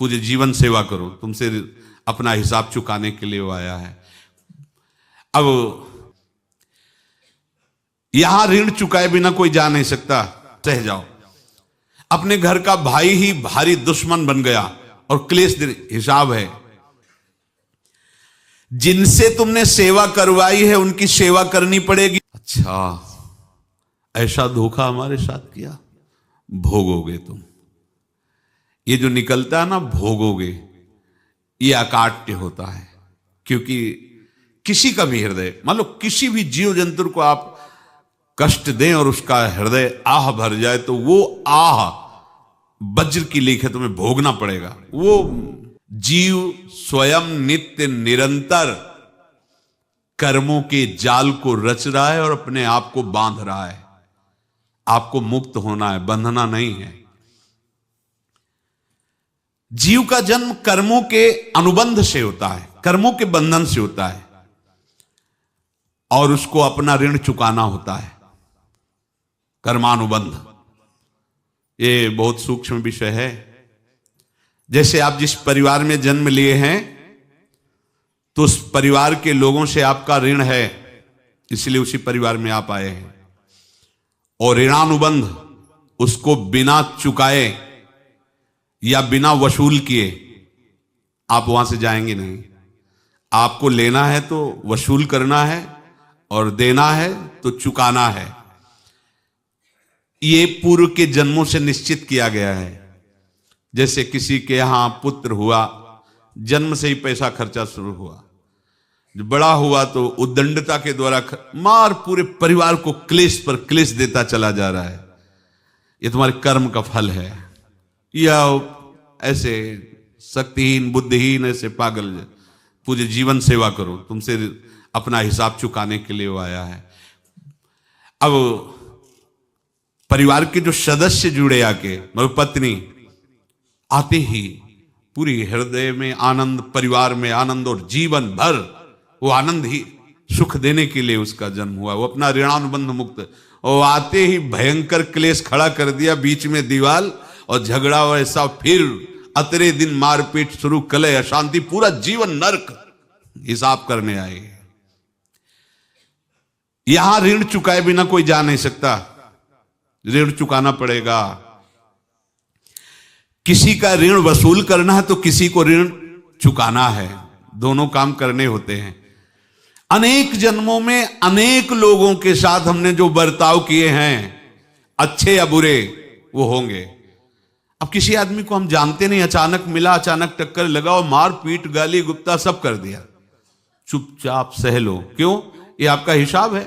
पूरे जीवन सेवा करो, तुमसे अपना हिसाब चुकाने के लिए वो आया है। अब यहां ऋण चुकाए बिना कोई जा नहीं सकता, सह जाओ। अपने घर का भाई ही भारी दुश्मन बन गया और क्लेश हिसाब है। जिनसे तुमने सेवा करवाई है उनकी सेवा करनी पड़ेगी। अच्छा, ऐसा धोखा हमारे साथ किया, भोगोगे तुम। ये जो निकलता है ना भोगोगे, ये अकाट्य होता है। क्योंकि किसी का भी हृदय, मान लो किसी भी जीव जंतु को आप कष्ट दें और उसका हृदय आह भर जाए तो वो आह वज्र की लेख है, तुम्हें भोगना पड़ेगा। वो जीव स्वयं नित्य निरंतर कर्मों के जाल को रच रहा है और अपने आप को बांध रहा है। आपको मुक्त होना है, बंधना नहीं है। जीव का जन्म कर्मों के अनुबंध से होता है, कर्मों के बंधन से होता है, और उसको अपना ऋण चुकाना होता है। कर्मानुबंध ये बहुत सूक्ष्म विषय है। जैसे आप जिस परिवार में जन्म लिए हैं तो उस परिवार के लोगों से आपका ऋण है, इसलिए उसी परिवार में आप आए हैं। और ऋणानुबंध उसको बिना चुकाए या बिना वसूल किए आप वहां से जाएंगे नहीं। आपको लेना है तो वसूल करना है और देना है तो चुकाना है। ये पूर्व के जन्मों से निश्चित किया गया है। जैसे किसी के यहां पुत्र हुआ, जन्म से ही पैसा खर्चा शुरू हुआ, जो बड़ा हुआ तो उद्दंडता के द्वारा मार पूरे परिवार को क्लेश पर क्लेश देता चला जा रहा है। ये तुम्हारे कर्म का फल है। या ऐसे शक्तिहीन बुद्धिहीन ऐसे पागल पूरे जीवन सेवा करो, तुमसे अपना हिसाब चुकाने के लिए वो आया है। अब परिवार के जो सदस्य जुड़े आके, मतलब पत्नी आते ही पूरी हृदय में आनंद, परिवार में आनंद, और जीवन भर वो आनंद ही सुख देने के लिए उसका जन्म हुआ। वो अपना ऋणानुबंध मुक्त, और आते ही भयंकर क्लेश खड़ा कर दिया, बीच में दीवाल और झगड़ा वैसा, फिर अतरे दिन मारपीट शुरू, कलह अशांति, पूरा जीवन नरक हिसाब करने आए। यहां ऋण चुकाए बिना कोई जा नहीं सकता, ऋण चुकाना पड़ेगा। किसी का ऋण वसूल करना है तो किसी को ऋण चुकाना है, दोनों काम करने होते हैं। अनेक जन्मों में अनेक लोगों के साथ हमने जो बर्ताव किए हैं, अच्छे या बुरे, वो होंगे। अब किसी आदमी को हम जानते नहीं, अचानक मिला, अचानक टक्कर लगा और मार पीट गाली गुप्ता सब कर दिया, चुपचाप सह लो। क्यों? ये आपका हिसाब है,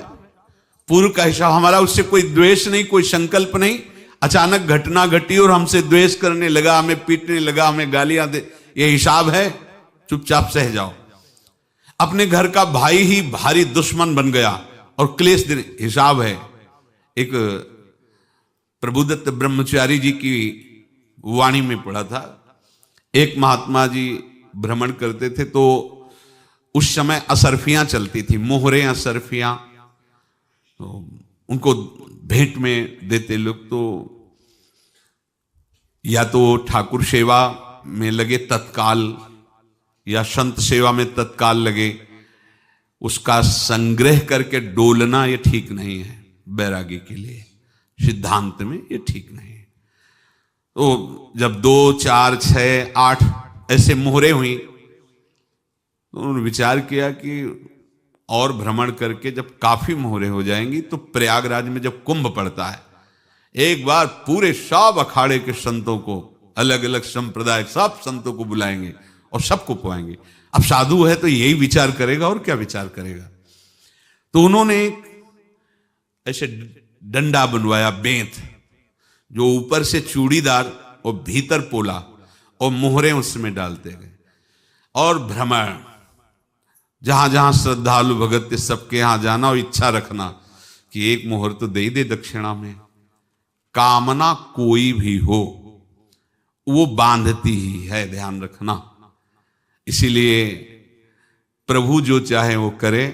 पूर्व का हिसाब। हमारा उससे कोई द्वेष नहीं, कोई संकल्प नहीं। अचानक घटना घटी और हमसे द्वेष करने लगा, हमें पीटने लगा, हमें गालियां दे, ये हिसाब है, चुपचाप सह जाओ। अपने घर का भाई ही भारी दुश्मन बन गया और क्लेश हिसाब है। एक प्रभुदत्त ब्रह्मचारी जी की वाणी में पढ़ा था, एक महात्मा जी भ्रमण करते थे तो उस समय असरफियां चलती थी, मोहरे असरफियां, तो उनको भेंट में देते लोग। तो या तो ठाकुर सेवा में लगे तत्काल, या संत सेवा में तत्काल लगे, उसका संग्रह करके डोलना ये ठीक नहीं है। बैरागी के लिए सिद्धांत में ये ठीक नहीं है। तो जब 2, 4, 6, 8 ऐसे मोहरे हुई तो उन्होंने विचार किया कि और भ्रमण करके जब काफी मोहरे हो जाएंगी तो प्रयागराज में जब कुंभ पड़ता है, एक बार पूरे सब अखाड़े के संतों को, अलग अलग संप्रदाय सब संतों को बुलाएंगे और सबको पुआएंगे। अब साधु है तो यही विचार करेगा, और क्या विचार करेगा। तो उन्होंने ऐसे डंडा बनवाया, बेंत, जो ऊपर से चूड़ीदार और भीतर पोला, और मोहरे उसमें डालते गए। और भ्रमण, जहां जहां श्रद्धालु भगत थे सबके यहां जाना और इच्छा रखना कि एक मोहर तो दे दे दक्षिणा में। कामना कोई भी हो वो बांधती ही है, ध्यान रखना। इसीलिए प्रभु जो चाहे वो करे,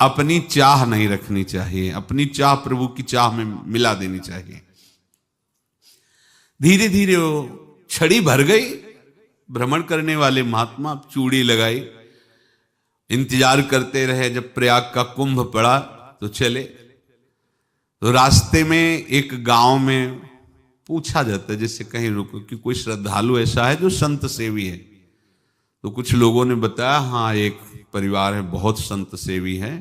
अपनी चाह नहीं रखनी चाहिए, अपनी चाह प्रभु की चाह में मिला देनी चाहिए। धीरे धीरे वो छड़ी भर गई भ्रमण करने वाले महात्मा चूड़ी लगाई, इंतजार करते रहे। जब प्रयाग का कुंभ पड़ा तो चले। तो रास्ते में एक गांव में पूछा जाता है, जैसे कहीं रुको कि कोई श्रद्धालु ऐसा है जो संत सेवी है। तो कुछ लोगों ने बताया, हाँ एक परिवार है बहुत संत सेवी है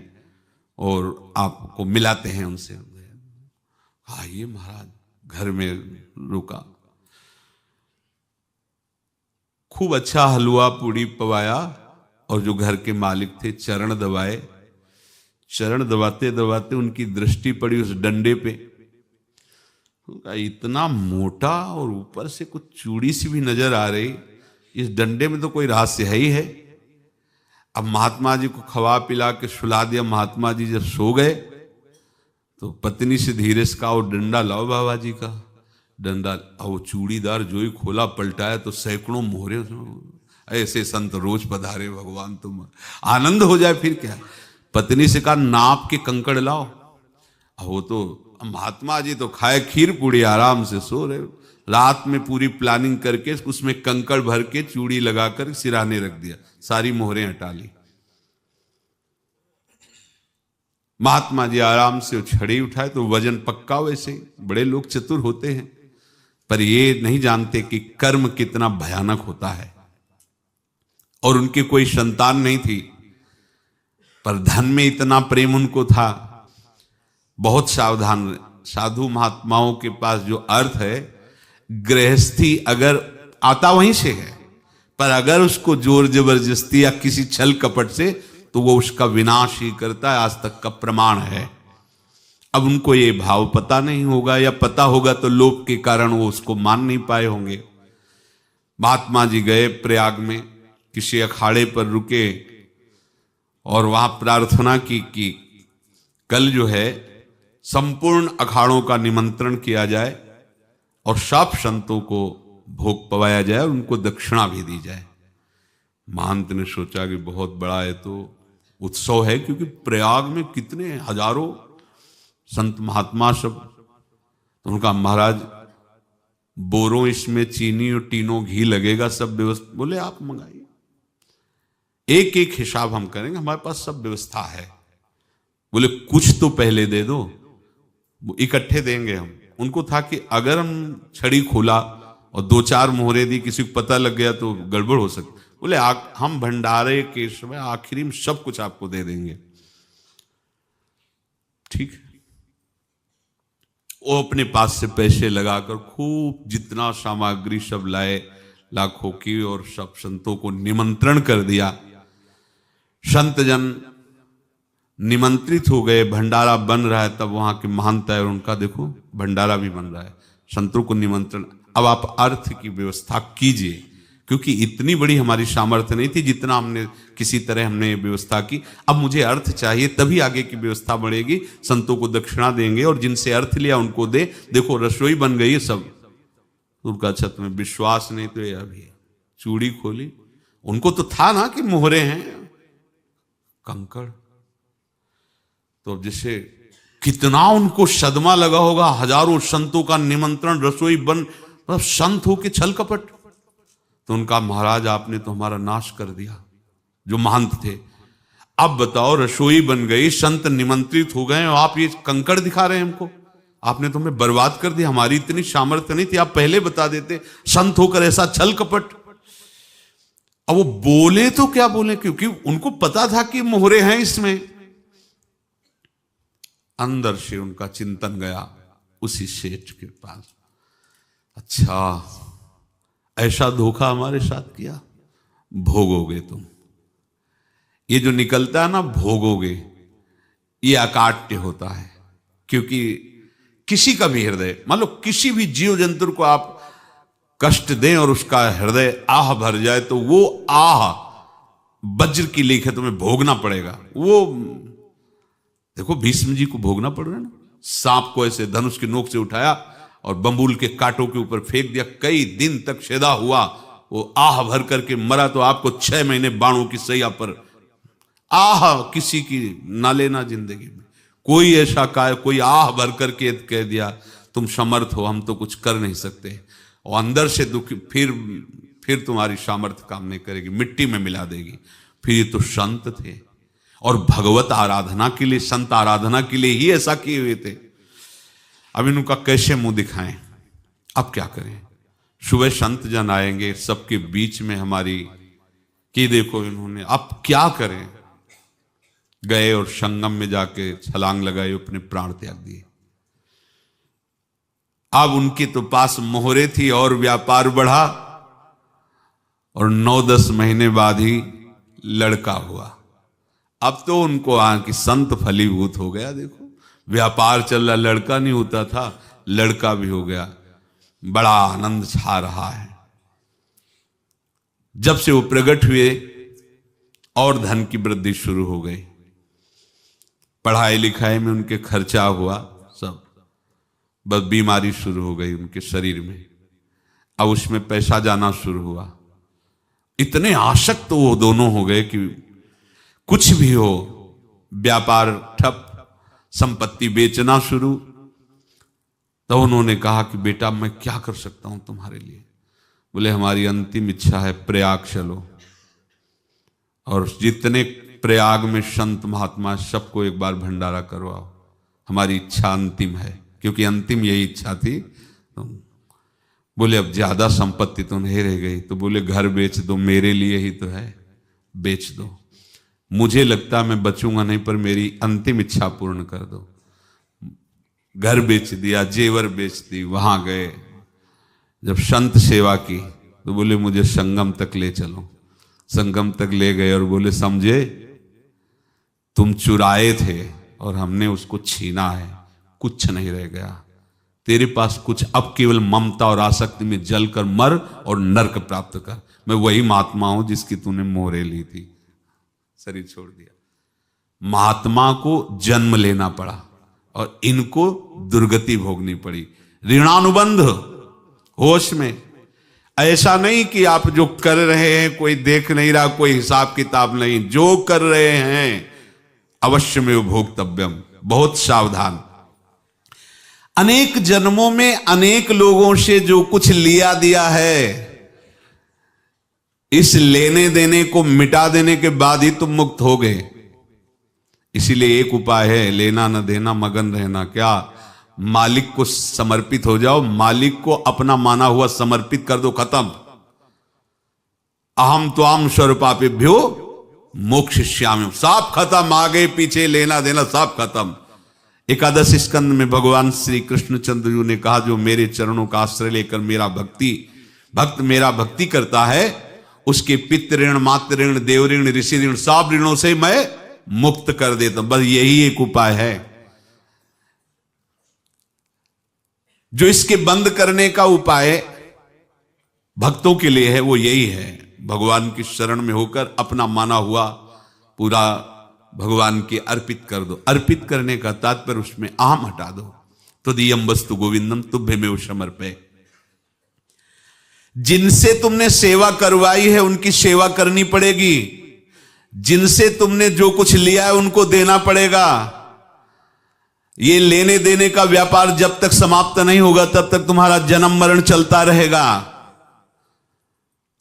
और आपको मिलाते हैं उनसे। आइए महाराज, घर में रुका, खूब अच्छा हलवा पूड़ी पवाया और जो घर के मालिक थे चरण दबाए। चरण दबाते दबाते उनकी दृष्टि पड़ी उस डंडे पे, इतना मोटा और ऊपर से कुछ चूड़ी सी भी नजर आ रही, इस डंडे में तो कोई रहस्य है ही है। अब महात्मा जी को खवा पिला के सुला दिया। महात्मा जी जब सो गए तो पत्नी से धीरे से कहा, वो डंडा लाओ बाबा जी का डंडा। वो चूड़ीदार जो ही खोला पलटाया तो सैकड़ों मोहरे। ऐसे संत रोज पधारे भगवान, तुम आनंद हो जाए फिर क्या। पत्नी से कहा, नाप के कंकड़ लाओ। वो तो महात्मा जी तो खाए खीर पूड़ी, आराम से सो रहे। रात में पूरी प्लानिंग करके उसमें कंकड़ भर के चूड़ी लगाकर सिराने रख दिया, सारी मोहरें हटा ली। महात्मा जी आराम से छड़ी उठाए तो वजन पक्का। वैसे बड़े लोग चतुर होते हैं, पर ये नहीं जानते कि कर्म कितना भयानक होता है। और उनकी कोई संतान नहीं थी, पर धन में इतना प्रेम उनको था। बहुत सावधान। साधु महात्माओं के पास जो अर्थ है, गृहस्थी अगर आता वहीं से है, पर अगर उसको जोर जबरदस्ती या किसी छल कपट से, तो वो उसका विनाश ही करता है। आज तक का प्रमाण है। अब उनको ये भाव पता नहीं होगा, या पता होगा तो लोभ के कारण वो उसको मान नहीं पाए होंगे। महात्मा जी गए प्रयाग में, किसी अखाड़े पर रुके और वहां प्रार्थना की कि कल जो है संपूर्ण अखाड़ों का निमंत्रण किया जाए और सब संतों को भोग पवाया जाए और उनको दक्षिणा भी दी जाए। महंत ने सोचा कि बहुत बड़ा है तो उत्सव है, क्योंकि प्रयाग में कितने हजारों संत महात्मा सब। तो उनका महाराज बोरों इसमें चीनी और टीनों घी लगेगा, सब व्यवस्था। बोले आप मंगाइए, एक एक हिसाब हम करेंगे, हमारे पास सब व्यवस्था है। बोले कुछ तो पहले दे दो, वो इकट्ठे देंगे हम। उनको था कि अगर हम छड़ी खोला और दो चार मोहरे दी, किसी को पता लग गया तो गड़बड़ हो सकती। बोले हम भंडारे के समय आखिरी में सब कुछ आपको दे देंगे। ठीक है। वो अपने पास से पैसे लगाकर खूब जितना सामग्री सब लाए, लाखों की, और सब संतों को निमंत्रण कर दिया। संत जन निमंत्रित हो गए, भंडारा बन रहा है। तब वहां के महंत है और उनका देखो भंडारा भी बन रहा है, संतों को निमंत्रण। अब आप अर्थ की व्यवस्था कीजिए, क्योंकि इतनी बड़ी हमारी सामर्थ्य नहीं थी जितना हमने किसी तरह हमने व्यवस्था की। अब मुझे अर्थ चाहिए, तभी आगे की व्यवस्था बढ़ेगी। संतों को दक्षिणा देंगे और जिनसे अर्थ लिया उनको दे। देखो रसोई बन गई है सब। उनका छत में विश्वास नहीं तो ये अभी चूड़ी खोली। उनको तो था ना कि मोहरे हैं कंकड़। तो अब जैसे कितना उनको सदमा लगा होगा, हजारों संतों का निमंत्रण, रसोई बन, मतलब संत हो के छल कपट। तो उनका महाराज आपने तो हमारा नाश कर दिया, जो महंत थे। अब बताओ रसोई बन गई, संत निमंत्रित हो गए और आप ये कंकड़ दिखा रहे हैं हमको। आपने तो हमें बर्बाद कर दिया, हमारी इतनी सामर्थ्य नहीं थी, आप पहले बता देते। संत होकर ऐसा छल कपट। अब वो बोले तो क्या बोले, क्योंकि उनको पता था कि मोहरे हैं इसमें। अंदर से उनका चिंतन गया उसी सेठ के पास, अच्छा ऐसा धोखा हमारे साथ किया, भोगोगे तुम। ये जो निकलता है ना भोगोगे, ये अकाट्य होता है। क्योंकि किसी का भी हृदय, मान लो किसी भी जीव जंतु को आप कष्ट दें और उसका हृदय आह भर जाए, तो वो आह वज्र की लेख है, तुम्हें भोगना पड़ेगा। वो देखो भीष्म जी को भोगना पड़ रहा है ना। सांप को ऐसे धनुष की नोक से उठाया और बंबूल के कांटों के ऊपर फेंक दिया, कई दिन तक शेदा हुआ, वो आह भर करके मरा। तो आपको 6 महीने बाणों की सैया पर आह किसी की ना लेना जिंदगी में। कोई ऐसा कोई आह भर करके कह दिया तुम समर्थ हो, हम तो कुछ कर नहीं सकते। और अंदर से दुख, फिर फिर तुम्हारी सामर्थ्य काम नहीं करेगी, मिट्टी में मिला देगी। फिर ये तो संत थे और भगवत आराधना के लिए, संत आराधना के लिए ही ऐसा किए हुए थे। अब इनका कैसे मुंह दिखाएं? अब क्या करें? सुबह संत जन आएंगे, सबके बीच में हमारी कि देखो इन्होंने, अब क्या करें? गए और संगम में जाके छलांग लगाई, अपने प्राण त्याग दिए। अब उनके तो पास मोहरे थी और व्यापार बढ़ा, और 9-10 महीने बाद ही लड़का हुआ। अब तो उनको कि संत फलीभूत हो गया। देखो व्यापार चल रहा, लड़का नहीं होता था, लड़का भी हो गया, बड़ा आनंद छा रहा है। जब से वो प्रकट हुए और धन की वृद्धि शुरू हो गई, पढ़ाई लिखाई में उनके खर्चा हुआ सब, बस बीमारी शुरू हो गई उनके शरीर में। अब उसमें पैसा जाना शुरू हुआ। इतने आसक्त तो वो दोनों हो गए कि कुछ भी हो, व्यापार ठप, संपत्ति बेचना शुरू। तो उन्होंने कहा कि बेटा मैं क्या कर सकता हूं तुम्हारे लिए? बोले हमारी अंतिम इच्छा है, प्रयाग चलो और जितने प्रयाग में संत महात्मा सबको एक बार भंडारा करवाओ। हमारी इच्छा अंतिम है, क्योंकि अंतिम यही इच्छा थी। तो बोले अब ज्यादा संपत्ति तो नहीं रह गई। तो बोले घर बेच दो, मेरे लिए ही तो है, बेच दो। मुझे लगता मैं बचूंगा नहीं, पर मेरी अंतिम इच्छा पूर्ण कर दो। घर बेच दिया, जेवर बेच दी। वहां गए, जब संत सेवा की तो बोले मुझे संगम तक ले चलो। संगम तक ले गए और बोले समझे तुम चुराए थे और हमने उसको छीना है, कुछ नहीं रह गया तेरे पास कुछ, अब केवल ममता और आसक्ति में जलकर मर और नरक प्राप्त कर। मैं वही महात्मा हूं जिसकी तूने मोहरे ली थी, शरीर छोड़ दिया। महात्मा को जन्म लेना पड़ा और इनको दुर्गति भोगनी पड़ी। ऋणानुबंध होश में, ऐसा नहीं कि आप जो कर रहे हैं कोई देख नहीं रहा, कोई हिसाब किताब नहीं, जो कर रहे हैं अवश्य में भोक्तव्यम। बहुत सावधान। अनेक जन्मों में अनेक लोगों से जो कुछ लिया दिया है, इस लेने देने को मिटा देने के बाद ही तुम मुक्त हो गए। इसीलिए एक उपाय है, लेना न देना मगन रहना। क्या? मालिक को समर्पित हो जाओ, मालिक को अपना माना हुआ समर्पित कर दो, खत्म। अहम त्वाम स्वरूपापेभ्यो मोक्षयिष्यामि, सब खत्म। आगे पीछे लेना देना सब खत्म। एकादश स्कंद में भगवान श्री कृष्णचंद्र जी ने कहा, जो मेरे चरणों का आश्रय लेकर भक्त मेरा भक्ति करता है, उसके पितृ ऋण, मातृ ऋण, देव ऋण, ऋषि ऋण, सब ऋणों से मैं मुक्त कर देता हूं। बस यही एक उपाय है जो इसके बंद करने का उपाय भक्तों के लिए है, वो यही है, भगवान की शरण में होकर अपना माना हुआ पूरा भगवान के अर्पित कर दो। अर्पित करने का तात्पर्य उसमें अहम हटा दो। तो दियम वस्तु गोविंदम तुभ्यमेव समर्पये। जिनसे तुमने सेवा करवाई है उनकी सेवा करनी पड़ेगी, जिनसे तुमने जो कुछ लिया है उनको देना पड़ेगा। ये लेने देने का व्यापार जब तक समाप्त नहीं होगा तब तक तुम्हारा जन्म मरण चलता रहेगा।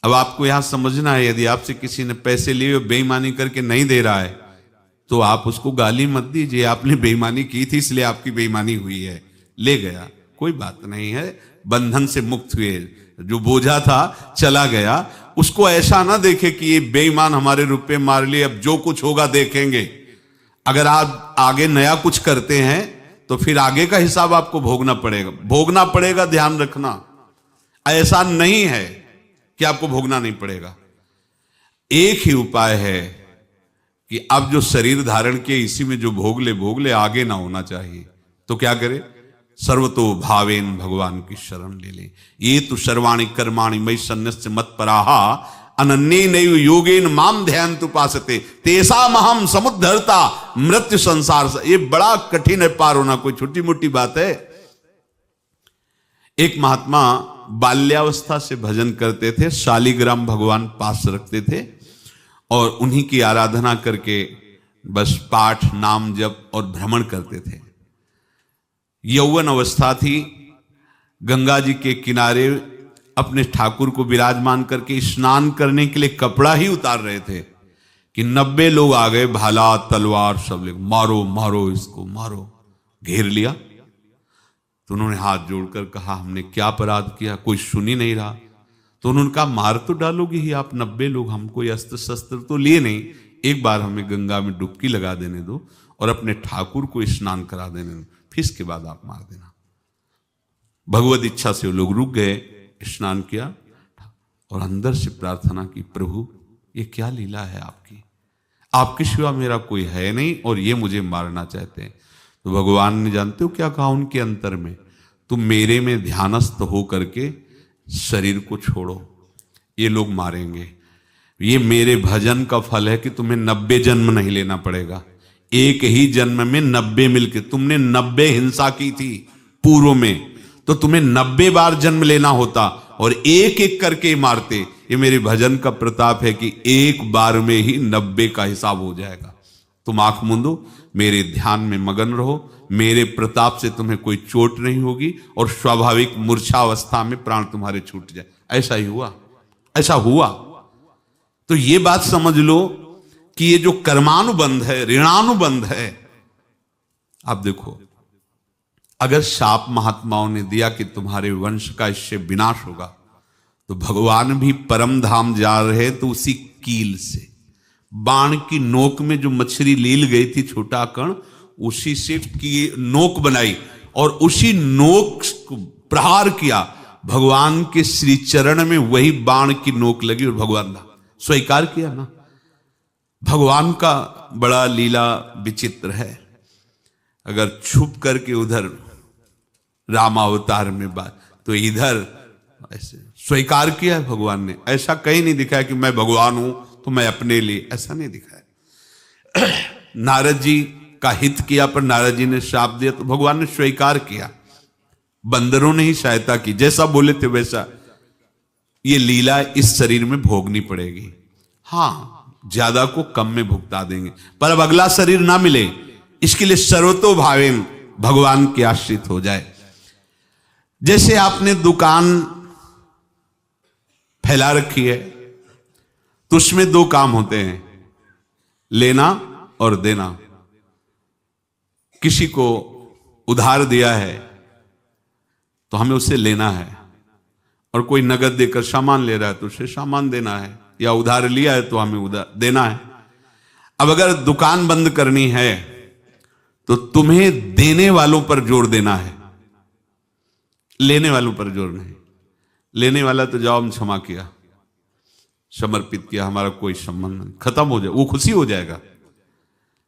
अब आपको यहां समझना है, यदि आपसे किसी ने पैसे लिए बेईमानी करके नहीं दे रहा है तो आप उसको गाली मत दीजिए, आपने बेईमानी की थी इसलिए आपकी बेईमानी हुई है, ले गया, कोई बात नहीं है, बंधन से मुक्त हुए, जो बोझा था चला गया। उसको ऐसा ना देखे कि ये बेईमान हमारे रुपए मार लिए, अब जो कुछ होगा देखेंगे। अगर आप आगे नया कुछ करते हैं तो फिर आगे का हिसाब आपको भोगना पड़ेगा, ध्यान रखना। ऐसा नहीं है कि आपको भोगना नहीं पड़ेगा। एक ही उपाय है कि अब जो शरीर धारण किए इसी में जो भोग ले, आगे ना होना चाहिए। तो क्या करे? सर्वतो भावेन भगवान की शरण ले ले। ये तो सर्वाणि कर्माणि मयि सन्न्यस्य मत्पराः अनन्येनैव योगेन माम ध्यायन्तु उपासते तेषामहं समुद्धर्ता मृत्यु संसार से। ये बड़ा कठिन है पार होना, कोई छोटी मोटी बात है। एक महात्मा बाल्यावस्था से भजन करते थे, शालिग्राम भगवान पास रखते थे और उन्हीं की आराधना करके बस पाठ, नाम, जप और भ्रमण करते थे। यौवन अवस्था थी, गंगा जी के किनारे अपने ठाकुर को विराजमान करके स्नान करने के लिए कपड़ा ही उतार रहे थे कि 90 लोग आ गए, भाला तलवार सब ले, मारो मारो इसको मारो, घेर लिया। तो उन्होंने हाथ जोड़कर कहा हमने क्या अपराध किया, कोई सुन ही नहीं रहा। तो उन्होंने कहा मार तो डालोगे ही आप 90 लोग, हम कोई अस्त्र शस्त्र तो लिए नहीं, एक बार हमें गंगा में डुबकी लगा देने दो और अपने ठाकुर को स्नान करा देने दो, फिर इसके बाद आप मार देना। भगवत इच्छा से वो लोग रुक गए, स्नान किया और अंदर से प्रार्थना की, प्रभु ये क्या लीला है आपकी, आपके सिवा मेरा कोई है नहीं और ये मुझे मारना चाहते हैं। तो भगवान ने जानते हो क्या कहा उनके अंतर में, तुम मेरे में ध्यानस्थ हो करके शरीर को छोड़ो, ये लोग मारेंगे, ये मेरे भजन का फल है कि तुम्हें 90 जन्म नहीं लेना पड़ेगा, एक ही जन्म में 90 मिलके, तुमने 90 हिंसा की थी पूर्व में, तो तुम्हें 90 बार जन्म लेना होता और एक एक करके मारते। ये मेरे भजन का प्रताप है कि एक बार में ही 90 का हिसाब हो जाएगा। तुम आंख मूंदो, मेरे ध्यान में मगन रहो, मेरे प्रताप से तुम्हें कोई चोट नहीं होगी और स्वाभाविक मूर्छावस्था में प्राण तुम्हारे छूट जाए। ऐसा ही हुआ, ऐसा हुआ। तो ये बात समझ लो कि ये जो कर्मानुबंध है, ऋणानुबंध है। आप देखो, अगर शाप महात्माओं ने दिया कि तुम्हारे वंश का इससे विनाश होगा, तो भगवान भी परम धाम जा रहे तो उसी कील से, बाण की नोक में जो मछली लील गई थी छोटा कण, उसी से की नोक बनाई और उसी नोक को प्रहार किया, भगवान के श्री चरण में वही बाण की नोक लगी और भगवान ने स्वीकार किया ना। भगवान का बड़ा लीला विचित्र है। अगर छुप करके उधर रामावतार में बात, तो इधर ऐसे स्वीकार किया है भगवान ने। ऐसा कहीं नहीं दिखाया कि मैं भगवान हूं तो मैं अपने लिए, ऐसा नहीं दिखाया। नारद जी का हित किया पर नारद जी ने शाप दिया तो भगवान ने स्वीकार किया। बंदरों ने ही सहायता की, जैसा बोले थे वैसा। ये लीला इस शरीर में भोगनी पड़ेगी। हां, ज्यादा को कम में भुगता देंगे, पर अब अगला शरीर ना मिले, इसके लिए सर्वतो भावेन भगवान के आश्रित हो जाए। जैसे आपने दुकान फैला रखी है तो उसमें दो काम होते हैं, लेना और देना। किसी को उधार दिया है तो हमें उससे लेना है, और कोई नगद देकर सामान ले रहा है तो उसे सामान देना है, या उधार लिया है तो हमें उधार देना है। अब अगर दुकान बंद करनी है तो तुम्हें देने वालों पर जोर देना है, लेने वालों पर जोर नहीं। लेने वाला तो जाओ हम क्षमा किया, समर्पित किया, हमारा कोई संबंध नहीं, खत्म हो जाए, वो खुशी हो जाएगा।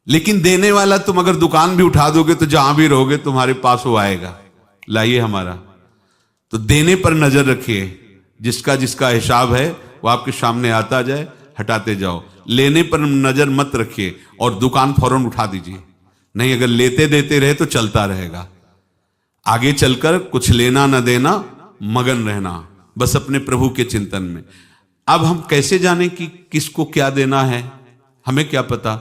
लेकिन देने वाला तुम अगर दुकान भी उठा दोगे तो जहां भी रहोगे तुम्हारे पास वो आएगा, लाइए हमारा। तो देने पर नजर रखिए, जिसका जिसका हिसाब है वो आपके सामने आता जाए, हटाते जाओ। लेने पर नजर मत रखिए और दुकान फौरन उठा दीजिए, नहीं अगर लेते देते रहे तो चलता रहेगा। आगे चलकर कुछ लेना न देना, मगन रहना बस अपने प्रभु के चिंतन में। अब हम कैसे जाने कि किसको क्या देना है, हमें क्या पता?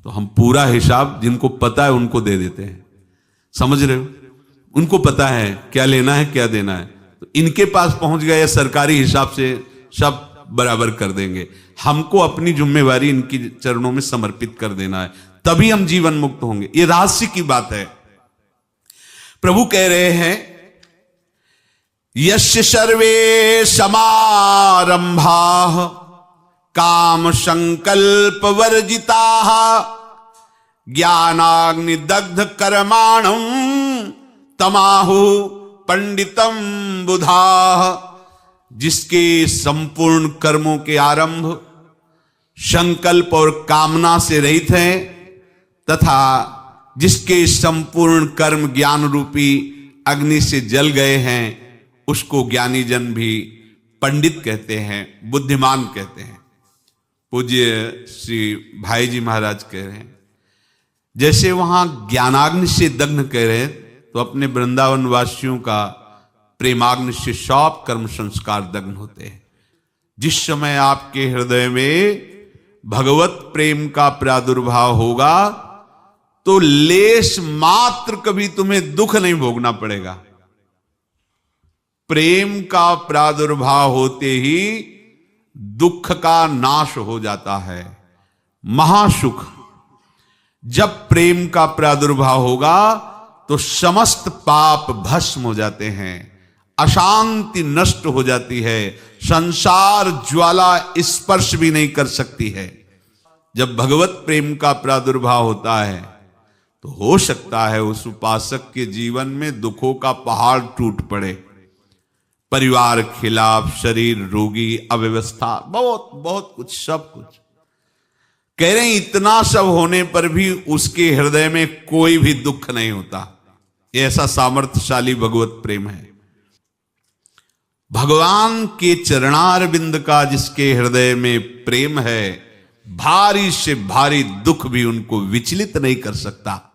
तो हम पूरा हिसाब जिनको पता है उनको दे देते हैं, समझ रहे हो? उनको पता है क्या लेना है क्या देना है, तो इनके पास पहुंच गए या सरकारी हिसाब से सब बराबर कर देंगे। हमको अपनी जिम्मेवारी इनकी चरणों में समर्पित कर देना है, तभी हम जीवन मुक्त होंगे। ये रहस्य की बात है। प्रभु कह रहे हैं यस्य सर्वे समारंभा काम संकल्प वर्जिता ज्ञानाग्नि दग्ध कर्माणं तमाहु पंडितम बुधा। जिसके संपूर्ण कर्मों के आरंभ संकल्प और कामना से रहित हैं, तथा जिसके संपूर्ण कर्म ज्ञान रूपी अग्नि से जल गए हैं, उसको ज्ञानी जन भी पंडित कहते हैं, बुद्धिमान कहते हैं। पूज्य श्री भाई जी महाराज कह रहे हैं जैसे वहां ज्ञानाग्नि से दग्ध कह रहे हैं, तो अपने वृंदावन वासियों का प्रेमाग्नि से सब कर्म संस्कार दग्ध होते हैं। जिस समय आपके हृदय में भगवत प्रेम का प्रादुर्भाव होगा तो लेश मात्र कभी तुम्हें दुख नहीं भोगना पड़ेगा। प्रेम का प्रादुर्भाव होते ही दुख का नाश हो जाता है। महासुख। जब प्रेम का प्रादुर्भाव होगा तो समस्त पाप भस्म हो जाते हैं, अशांति नष्ट हो जाती है, संसार ज्वाला स्पर्श भी नहीं कर सकती है। जब भगवत प्रेम का प्रादुर्भाव होता है तो हो सकता है उस उपासक के जीवन में दुखों का पहाड़ टूट पड़े, परिवार खिलाफ, शरीर रोगी, अव्यवस्था, बहुत बहुत कुछ, सब कुछ। कह रहे हैं इतना सब होने पर भी उसके हृदय में कोई भी दुख नहीं होता। ऐसा सामर्थ्यशाली भगवत प्रेम है। भगवान के चरणारविंद का जिसके हृदय में प्रेम है, भारी से भारी दुख भी उनको विचलित नहीं कर सकता।